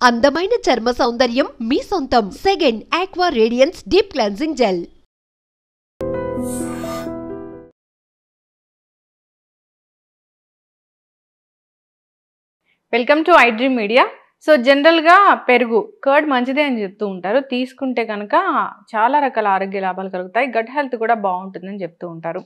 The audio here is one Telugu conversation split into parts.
అందమైన చర్మ సౌందర్యం మీ సొంతం. Second aqua radiance deep cleansing gel. Welcome to iDream media. So జనరల్గా పెరుగు కర్డ్ మంచిదే అని చెప్తూ ఉంటారు. తీసుకుంటే కనుక చాలా రకాల ఆరోగ్య లాభాలు కలుగుతాయి, గట్ హెల్త్ కూడా బాగుంటుందని చెప్తూ ఉంటారు.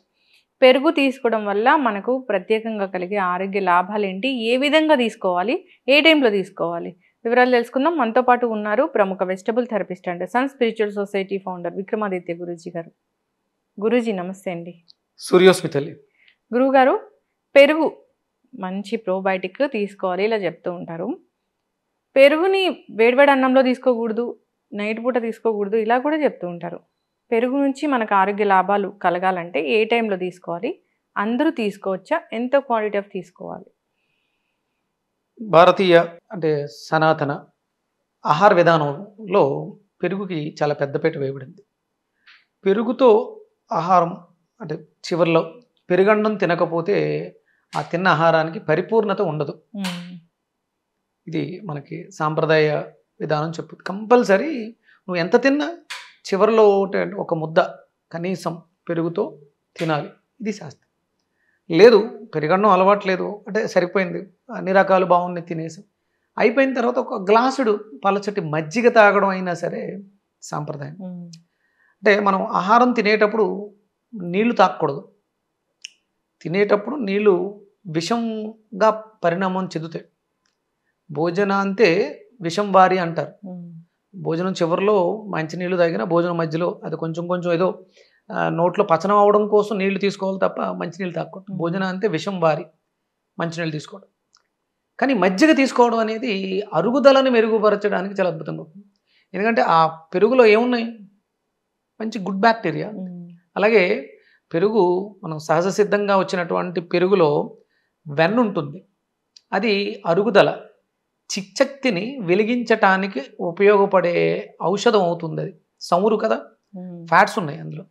పెరుగు తీసుకోవడం వల్ల మనకు ప్రత్యేకంగా కలిగే ఆరోగ్య లాభాలు ఏంటి, ఏ విధంగా తీసుకోవాలి, ఏ టైంలో తీసుకోవాలి, వివరాలు తెలుసుకుందాం. మనతో పాటు ఉన్నారు ప్రముఖ vegetable therapist and sun spiritual society founder Vikramaditya Guruji గారు. గురూజీ నమస్తే అండి. సూర్యోస్మితల్లి. గురువుగారు, పెరుగు మంచి ప్రోబయోటిక్ తీసుకోవాలి ఇలా చెప్తూ ఉంటారు. పెరుగుని వేడివేడి అన్నంలో తీసుకోకూడదు, నైట్ పూట తీసుకోకూడదు ఇలా కూడా చెప్తూ ఉంటారు. పెరుగు నుంచి మనకు ఆరోగ్య లాభాలు కలగాలంటే ఏ టైంలో తీసుకోవాలి, అందరూ తీసుకోవచ్చా, ఎంత క్వాంటిటీ ఆఫ్ తీసుకోవాలి? భారతీయ అంటే సనాతన ఆహార విధానంలో పెరుగుకి చాలా పెద్దపీట వేయబడింది. పెరుగుతో ఆహారం అంటే చివరిలో పెరుగన్నం తినకపోతే ఆ తిన్న ఆహారానికి పరిపూర్ణత ఉండదు. ఇది మనకి సాంప్రదాయ విధానం చెప్పుతుంది. కంపల్సరీ నువ్వు ఎంత తిన్నా చివరిలో ఒక ముద్ద కనీసం పెరుగుతో తినాలి, ఇది శాస్త్రం. లేదు పెరుగన్నం అలవాట్లేదు అంటే సరిపోయింది, అన్ని రకాలు బాగున్నాయి తినేసి అయిపోయిన తర్వాత ఒక గ్లాసుడు పలచటి మజ్జిగ తాగడం అయినా సరే సాంప్రదాయం. అంటే మనం ఆహారం తినేటప్పుడు నీళ్లు తాగకూడదు. తినేటప్పుడు నీళ్లు విషంగా పరిణామం చెందుతాయి. భోజనాంతే విషం వారి అంటారు. భోజనం చివరిలో మంచినీళ్ళు తాగినా భోజనం మధ్యలో అది కొంచెం కొంచెం ఏదో నోట్లో పచనం అవడం కోసం నీళ్లు తీసుకోవాలి తప్ప మంచినీళ్ళు తాగకూడదు. భోజనం అంతే విషం వారి మంచినీళ్ళు తీసుకోవడం. కానీ మజ్జిగ తీసుకోవడం అనేది అరుగుదలను మెరుగుపరచడానికి చాలా అద్భుతంగా ఉంటుంది. ఎందుకంటే ఆ పెరుగులో ఏమున్నాయి, మంచి గుడ్ బ్యాక్టీరియా. అలాగే పెరుగు మనం సహజ సిద్ధంగా వచ్చినటువంటి పెరుగులో వెన్న ఉంటుంది, అది అరుగుదల చిక్చక్తిని వెలిగించటానికి ఉపయోగపడే ఔషధం అవుతుంది. అది సమురు కదా, ఫ్యాట్స్ ఉన్నాయి అందులో.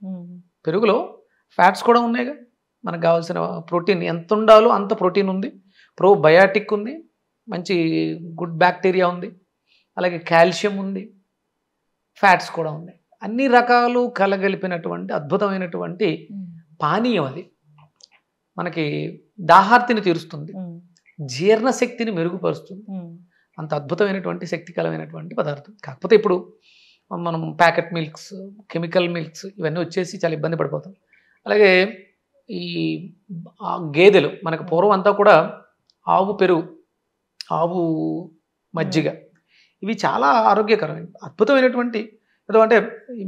పెరుగులో ఫ్యాట్స్ కూడా ఉన్నాయిగా. మనకు కావాల్సిన ప్రోటీన్ ఎంత ఉండాలో అంత ప్రోటీన్ ఉంది, ప్రోబయాటిక్ ఉంది, మంచి గుడ్ బ్యాక్టీరియా ఉంది, అలాగే కాల్షియం ఉంది, ఫ్యాట్స్ కూడా ఉన్నాయి. అన్ని రకాలు కలగలిపినటువంటి అద్భుతమైనటువంటి పానీయం అది. మనకి దాహార్తిని తీరుస్తుంది, జీర్ణశక్తిని మెరుగుపరుస్తుంది. అంత అద్భుతమైనటువంటి శక్తికరమైనటువంటి పదార్థం. కాకపోతే ఇప్పుడు మనం ప్యాకెట్ మిల్క్స్, కెమికల్ మిల్క్స్ ఇవన్నీ వచ్చేసి చాలా ఇబ్బంది పడిపోతాం. అలాగే ఈ గేదెలు మనకు పూర్వం అంతా కూడా ఆవు పెరుగు, ఆవు మజ్జిగ ఇవి చాలా ఆరోగ్యకరమైన అద్భుతమైనటువంటి ఏదో. అంటే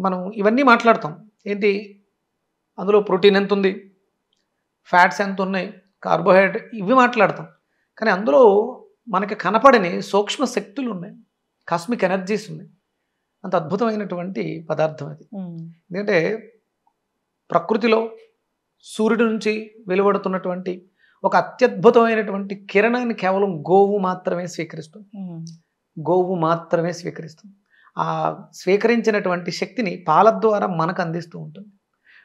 మనం ఇవన్నీ మాట్లాడతాం ఏంటి, అందులో ప్రోటీన్ ఎంత ఉంది, ఫ్యాట్స్ ఎంత ఉన్నాయి, కార్బోహైడ్రేట్ ఇవి మాట్లాడతాం. కానీ అందులో మనకి కనపడని సూక్ష్మ శక్తులు ఉన్నాయి, కాస్మిక్ ఎనర్జీస్ ఉన్నాయి. అంత అద్భుతమైనటువంటి పదార్థం అది. ఎందుకంటే ప్రకృతిలో సూర్యుడి నుంచి వెలువడుతున్నటువంటి ఒక అత్యద్భుతమైనటువంటి కిరణాన్ని కేవలం గోవు మాత్రమే స్వీకరిస్తుంది. గోవు మాత్రమే స్వీకరిస్తుంది. ఆ స్వీకరించినటువంటి శక్తిని పాల ద్వారా మనకు అందిస్తూ ఉంటుంది.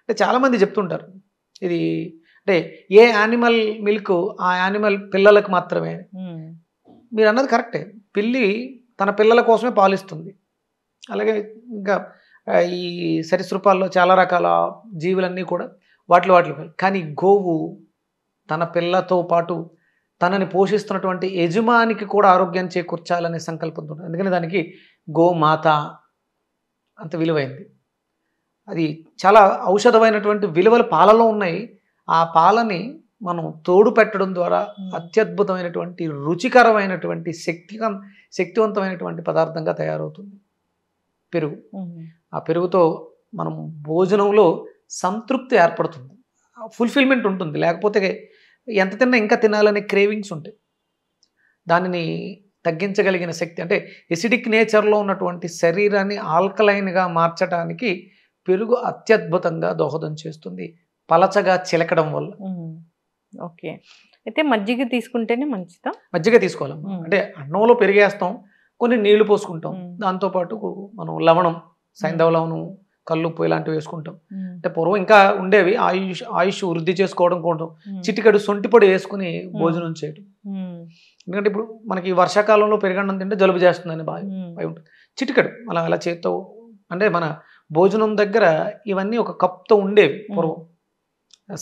అంటే చాలామంది చెప్తుంటారు ఇది అంటే ఏ యానిమల్ మిల్క్ ఆ యానిమల్ పిల్లలకు మాత్రమే. మీరు అన్నది కరెక్టే, పిల్లి తన పిల్లల కోసమే పాలిస్తుంది. అలాగే ఇంకా ఈ సరీసృపాల్లో చాలా రకాల జీవులన్నీ కూడా వాటిలో కానీ గోవు తన పిల్లతో పాటు తనని పోషిస్తున్నటువంటి యజమానికి కూడా ఆరోగ్యాన్ని చేకూర్చాలనే సంకల్పంతో, ఎందుకంటే దానికి గోమాత అంత విలువైంది. అది చాలా ఔషధమైనటువంటి విలువలు పాలలో ఉన్నాయి. ఆ పాలని మనం తోడు పెట్టడం ద్వారా అత్యద్భుతమైనటువంటి రుచికరమైనటువంటి శక్తివంతమైనటువంటి పదార్థంగా తయారవుతుంది పెరుగు. ఆ పెరుగుతో మనం భోజనంలో సంతృప్తి ఏర్పడుతుంది, ఫుల్ఫిల్మెంట్ ఉంటుంది. లేకపోతే ఎంత తిన్నా ఇంకా తినాలనే క్రేవింగ్స్ ఉంటాయి. దానిని తగ్గించగలిగిన శక్తి అంటే ఎసిడిక్ నేచర్లో ఉన్నటువంటి శరీరాన్ని ఆల్కలైన్గా మార్చడానికి పెరుగు అత్యద్భుతంగా దోహదం చేస్తుంది, పలచగా చిలకడం వల్ల. ఓకే, అయితే మజ్జిగ తీసుకుంటేనే మంచిదా? మజ్జిగ తీసుకోవాలి. అంటే అన్నంలో పెరిగేస్తాం, కొన్ని నీళ్లు పోసుకుంటాం, దాంతోపాటు మనం లవణం, సైంధవ లవణం, కల్లుప్పు ఇలాంటివి వేసుకుంటాం. అంటే పూర్వం ఇంకా ఉండేవి, ఆయుష్ వృద్ధి చేసుకోవడం కోసం చిటికెడు సొంటి పొడి వేసుకుని భోజనం చేయడం. ఎందుకంటే ఇప్పుడు మనకి వర్షాకాలంలో పెరుగన్నం తింటే జలుబు చేస్తుందని భయం ఉంటుంది. చిటికెడు అలా చేత్తో, అంటే మన భోజనం దగ్గర ఇవన్నీ ఒక కప్తో ఉండేవి పూర్వం.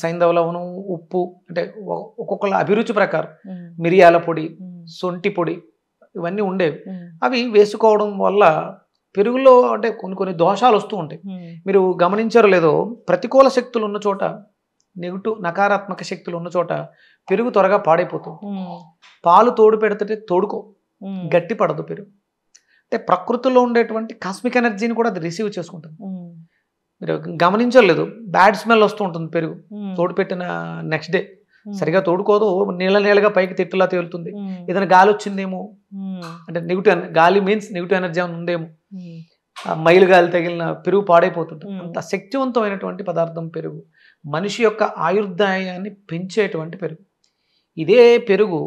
సైంధవ లవణం, ఉప్పు, అంటే ఒక్కొక్కళ్ళ అభిరుచి ప్రకారం మిరియాల పొడి, సొంటి పొడి ఇవన్నీ ఉండేవి. అవి వేసుకోవడం వల్ల పెరుగులో అంటే కొన్ని దోషాలు వస్తూ ఉంటాయి. మీరు గమనించారో లేదో, ప్రతికూల శక్తులు ఉన్న చోట, నకారాత్మక శక్తులు ఉన్న చోట పెరుగు త్వరగా పాడైపోతుంది. పాలు తోడు పెడితే తోడుకో, గట్టి పడదు పెరుగు. అంటే ప్రకృతిలో ఉండేటువంటి కాస్మిక్ ఎనర్జీని కూడా అది రిసీవ్ చేసుకుంటుంది. మీరు గమనించలేదు, బ్యాడ్ స్మెల్ వస్తూ ఉంటుంది పెరుగు తోడు పెట్టిన నెక్స్ట్ డే. సరిగా తోడుకోదు, నీళ్ళగా పైకి తిట్టులా తేలుతుంది. ఏదైనా గాలి వచ్చిందేమో, అంటే నెగిటివ్ గాలి మీన్స్ నెగిటివ్ ఎనర్జీ ఉందేమో, మైలు గాలి తగిలిన పెరుగు పాడైపోతుంది. అంత శక్తివంతమైనటువంటి పదార్థం పెరుగు. మనిషి యొక్క ఆయుర్దాయాన్ని పెంచేటువంటి పెరుగు. ఇదే పెరుగు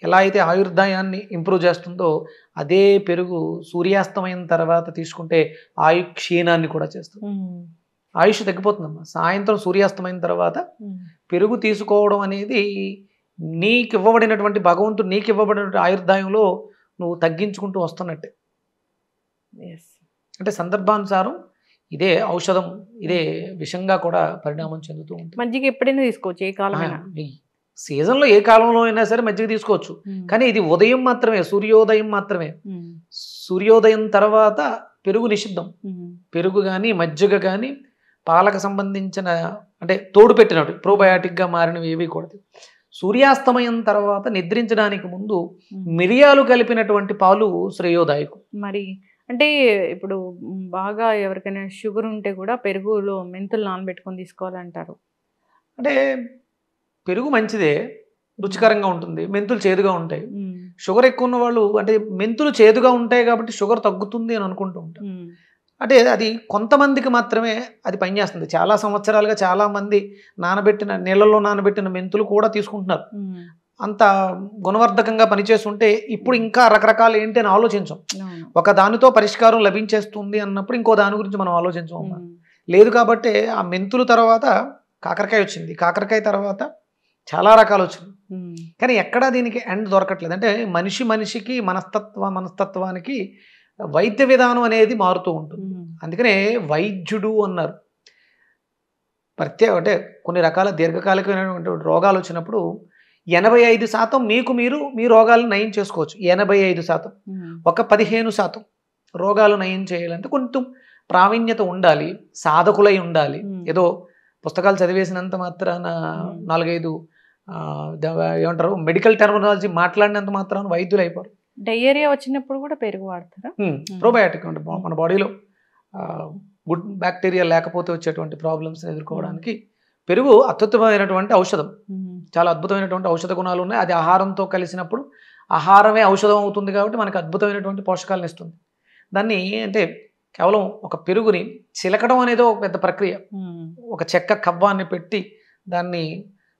ఎలా అయితే ఆయుర్దాయాన్ని ఇంప్రూవ్ చేస్తుందో, అదే పెరుగు సూర్యాస్తమైన తర్వాత తీసుకుంటే ఆయు క్షీణాన్ని కూడా చేస్తుంది. ఆయుష్ తగ్గిపోతుందమ్మా. సాయంత్రం సూర్యాస్తమైన తర్వాత పెరుగు తీసుకోవడం అనేది నీకు ఇవ్వబడినటువంటి భగవంతుడు నీకు ఇవ్వబడినటువంటి ఆయుర్దాయంలో నువ్వు తగ్గించుకుంటూ వస్తున్నట్టే. అంటే సందర్భానుసారం ఇదే ఔషధం, ఇదే విషంగా కూడా పరిణామం చెందుతూ ఉంటుంది. మజ్జిగ ఎప్పుడైనా తీసుకోవచ్చు, ఏ కాలమైనా. సీజన్లో ఏ కాలంలో అయినా సరే మజ్జిగ తీసుకోవచ్చు. కానీ ఇది ఉదయం మాత్రమే, సూర్యోదయం మాత్రమే. సూర్యోదయం తర్వాత పెరుగు నిషిద్ధం. పెరుగు కానీ మజ్జిగ కానీ పాలకు సంబంధించిన, అంటే తోడు పెట్టినట్టు ప్రోబయాటిక్గా మారినవి ఏవి కూడదు. సూర్యాస్తమయం తర్వాత నిద్రించడానికి ముందు మిరియాలు కలిపినటువంటి పాలు శ్రేయోదాయకు. మరి అంటే ఇప్పుడు బాగా ఎవరికైనా షుగర్ ఉంటే కూడా పెరుగులో మెంతులు నానబెట్టుకొని తీసుకోవాలంటారు. అంటే పెరుగు మంచిదే, రుచికరంగా ఉంటుంది. మెంతులు చేదుగా ఉంటాయి. షుగర్ ఎక్కువ ఉన్న వాళ్ళు, అంటే మెంతులు చేదుగా ఉంటాయి కాబట్టి షుగర్ తగ్గుతుంది అని అనుకుంటూ ఉంటారు. అంటే అది కొంతమందికి మాత్రమే అది పనిచేస్తుంది. చాలా సంవత్సరాలుగా చాలామంది నీళ్ళల్లో నానబెట్టిన మెంతులు కూడా తీసుకుంటున్నారు. అంత గుణవర్ధకంగా పనిచేస్తుంటే ఇప్పుడు ఇంకా రకరకాలు ఏంటి అని ఆలోచించాం. ఒక దానితో పరిష్కారం లభించేస్తుంది అన్నప్పుడు ఇంకో దాని గురించి మనం ఆలోచించాం. లేదు కాబట్టి ఆ మెంతులు తర్వాత కాకరకాయ వచ్చింది, కాకరకాయ తర్వాత చాలా రకాలు వచ్చింది. కానీ ఎక్కడా దీనికి ఎండ్ దొరకట్లేదు. అంటే మనిషికి మనస్తత్వానికి వైద్య విధానం అనేది మారుతూ ఉంటుంది. అందుకనే వైద్యుడు అన్నారు. అంటే కొన్ని రకాల దీర్ఘకాలికమైనటువంటి రోగాలు వచ్చినప్పుడు 85% మీరు మీ రోగాలను నయం చేసుకోవచ్చు. 85%. ఒక 15% రోగాలు నయం చేయాలంటే కొంచెం ప్రావీణ్యత ఉండాలి, సాధకులై ఉండాలి. ఏదో పుస్తకాలు చదివేసినంత మాత్రాన 4-5 ఏమంటారు మెడికల్ టెర్మినాలజీ మాట్లాడినంత మాత్రాన వైద్యులు అయిపోరు. డయేరియా వచ్చినప్పుడు కూడా పెరుగు వాడతారా? ప్రోబయాటిక్ అంటే మన బాడీలో గుడ్ బ్యాక్టీరియా లేకపోతే వచ్చేటువంటి ప్రాబ్లమ్స్ ఎదుర్కోవడానికి పెరుగు అత్యుత్తమైనటువంటి ఔషధం. చాలా అద్భుతమైనటువంటి ఔషధ గుణాలు ఉన్నాయి. అది ఆహారంతో కలిసినప్పుడు ఆహారమే ఔషధం అవుతుంది కాబట్టి మనకు అద్భుతమైనటువంటి పోషకాలను ఇస్తుంది. దాన్ని అంటే కేవలం ఒక పెరుగుని చిలకడం అనేది ఒక పెద్ద ప్రక్రియ. ఒక చెక్క కవ్వాన్ని పెట్టి దాన్ని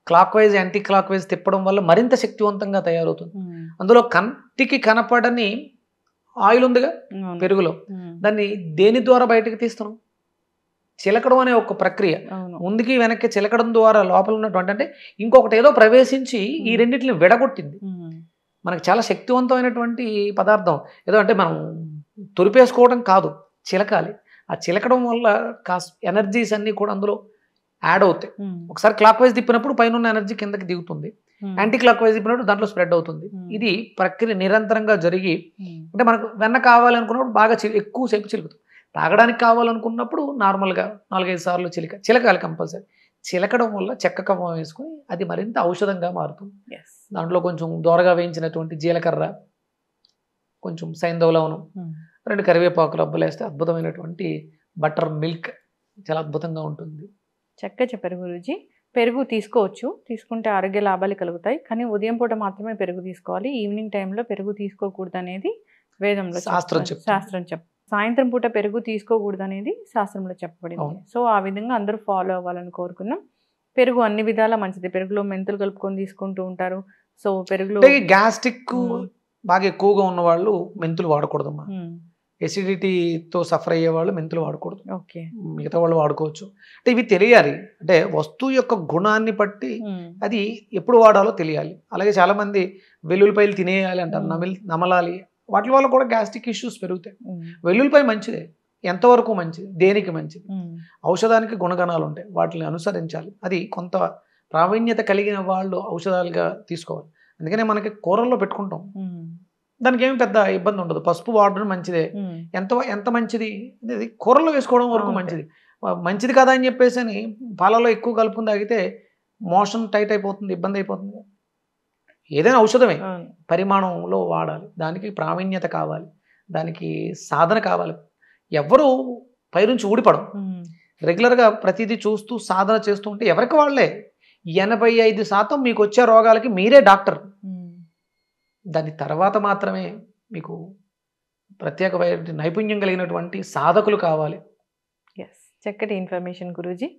clock wise anti clock wise తిప్పడం వల్ల మరింత శక్తివంతంగా తయారవుతుంది. అందులో కంటికి కనపడని ఆయిల్ ఉందిగా పెరుగులో, దాన్ని దేని ద్వారా బయటకు తీస్తున్నాం? చిలకడం అనే ఒక ప్రక్రియ. ముందుకి వెనక్కి చిలకడం ద్వారా లోపల ఉన్నటువంటి, అంటే ఇంకొకటి ఏదో ప్రవేశించి ఈ రెండింటిని విడగొట్టింది. మనకు చాలా శక్తివంతమైనటువంటి పదార్థం. ఏదో అంటే మనం తొలిపేసుకోవడం కాదు, చిలకాలి. ఆ చిలకడం వల్ల కాస్త ఎనర్జీస్ అన్నీ కూడా అందులో యాడ్ అవుతాయి. ఒకసారి క్లాక్ వైజ్ తిప్పినప్పుడు పైన ఉన్న ఎనర్జీ కిందకి దిగుతుంది, యాంటీ క్లాక్ వైజ్ తిప్పినప్పుడు దాంట్లో స్ప్రెడ్ అవుతుంది. ఇది ప్రక్రియ నిరంతరంగా జరిగి, అంటే మనకు వెన్న కావాలనుకున్నప్పుడు బాగా ఎక్కువసేపు చిలుకుతుంది. తాగడానికి కావాలనుకున్నప్పుడు నార్మల్గా 4-5 సార్లు చిలకాలి కంపల్సరీ. చిలకడం వల్ల చెక్క కవ్వం వేసుకుని అది మరింత ఔషధంగా మారుతుంది. దాంట్లో కొంచెం దోరగా వేయించినటువంటి జీలకర్ర, కొంచెం సైంధవ లవణం, 2 కరివేపాకులు అబ్బలేస్తే అద్భుతమైనటువంటి బటర్ మిల్క్ చాలా అద్భుతంగా ఉంటుంది. చక్కగా చెప్పారు గురూజీ. పెరుగు తీసుకోవచ్చు, తీసుకుంటే ఆరోగ్య లాభాలు కలుగుతాయి. కానీ ఉదయం పూట మాత్రమే పెరుగు తీసుకోవాలి, ఈవినింగ్ టైంలో పెరుగు తీసుకోకూడదు అనేది వేదంలో శాస్త్రం సాయంత్రం పూట పెరుగు తీసుకోకూడదు అనేది శాస్త్రంలో చెప్పబడింది. సో ఆ విధంగా అందరూ ఫాలో అవ్వాలని కోరుకున్నాం. పెరుగు అన్ని విధాలా మంచిది. పెరుగులో మెంతులు కలుపుకొని తీసుకుంటూ ఉంటారు. సో పెరుగులో గ్యాస్ట్రిక్ బాగా ఎక్కువగా ఉన్న వాళ్ళు మెంతులు వాడకూడదమ్మా. ఎసిడిటీతో సఫర్ అయ్యే వాళ్ళు మెంతులు వాడకూడదు, ఓకే. మిగతా వాళ్ళు వాడుకోవచ్చు. అంటే ఇవి తెలియాలి, అంటే వస్తువు యొక్క గుణాన్ని బట్టి అది ఎప్పుడు వాడాలో తెలియాలి. అలాగే చాలామంది వెల్లుల్లిపాయలు తినేయాలి అంటారు, నమలాలి, వాటి వల్ల కూడా గ్యాస్ట్రిక్ ఇష్యూస్ పెరుగుతాయి. వెల్లుల్లిపాయ మంచిదే, ఎంతవరకు మంచిది, దేనికి మంచిది, ఔషధానికి గుణగణాలు ఉంటాయి, వాటిని అనుసరించాలి. అది కొంత ప్రావీణ్యత కలిగిన వాళ్ళు ఔషధాలుగా తీసుకోవాలి. అందుకనే మనకి కూరల్లో పెట్టుకుంటాం, దానికి ఏమి పెద్ద ఇబ్బంది ఉండదు. పసుపు వాడడం మంచిదే, ఎంత మంచిది అనేది కూరల్లో వేసుకోవడం వరకు మంచిది. మంచిది కదా అని చెప్పేసి అని పాలలో ఎక్కువ కలుపుకుని తాగితే మోషన్ టైట్ అయిపోతుంది, ఇబ్బంది అయిపోతుంది. ఏదైనా ఔషధమే పరిమాణంలో వాడాలి, దానికి ప్రావీణ్యత కావాలి, దానికి సాధన కావాలి. ఎవరు పైనుంచి ఊడిపడం, రెగ్యులర్గా ప్రతిదీ చూస్తూ సాధన చేస్తూ ఉంటే ఎవరికి వాళ్ళే 85% మీకు వచ్చే రోగాలకి మీరే డాక్టర్. దాని తర్వాత మాత్రమే మీకు ప్రత్యేకమైన నైపుణ్యం కలిగినటువంటి సాధకులు కావాలి. ఎస్, చక్కటి ఇన్ఫర్మేషన్ గురూజీ.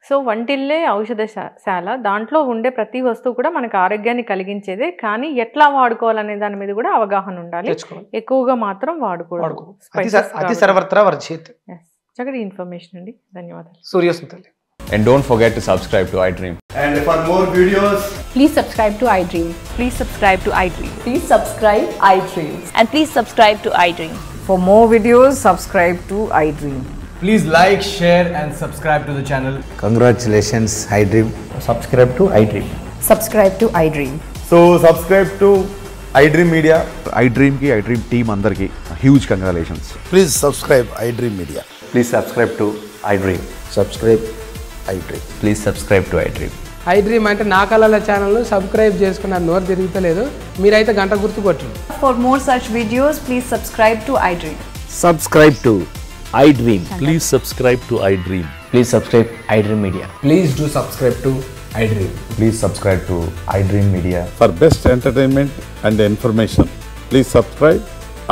సో వంటిల్లే ఔషధశాల, దాంట్లో ఉండే ప్రతి వస్తువు కూడా మనకు ఆరోగ్యాన్ని కలిగించేదే, కానీ ఎట్లా వాడుకోవాలనే దాని మీద కూడా అవగాహన ఉండాలి. ఎక్కువగా మాత్రం వాడుకోవడం అతి సర్వత్రా వర్జిత్. చక్కటి ఇన్ఫర్మేషన్ అండి, ధన్యవాదాలు. సూర్యసుంతల్లి. And don't forget to subscribe to iDream. And for more videos, please subscribe to iDream. Please subscribe to iDream. Please subscribe iDream. And please subscribe to iDream. For more videos, subscribe to iDream. please like, share and subscribe to the channel. Congratulations, iDream. Subscribe to iDream. Subscribe to iDream. So subscribe to iDream Media. iDream ki iDream team andarki huge congratulations. Please subscribe iDream Media. Please subscribe to iDream. Subscribe iDream. Please subscribe to iDream. iDream అంటే నా కళల ఛానల్ సబ్స్క్రైబ్ చేసుకున్న నోరు తిరుగుతలేదు, మీరైతే గంట గుర్తు కొట్టండి. For more such videos, please subscribe to iDream. Subscribe to iDream. Please subscribe to iDream. Please subscribe iDream Media. Please do subscribe to iDream. Please subscribe to iDream Media. For best entertainment and information, please subscribe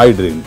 iDream.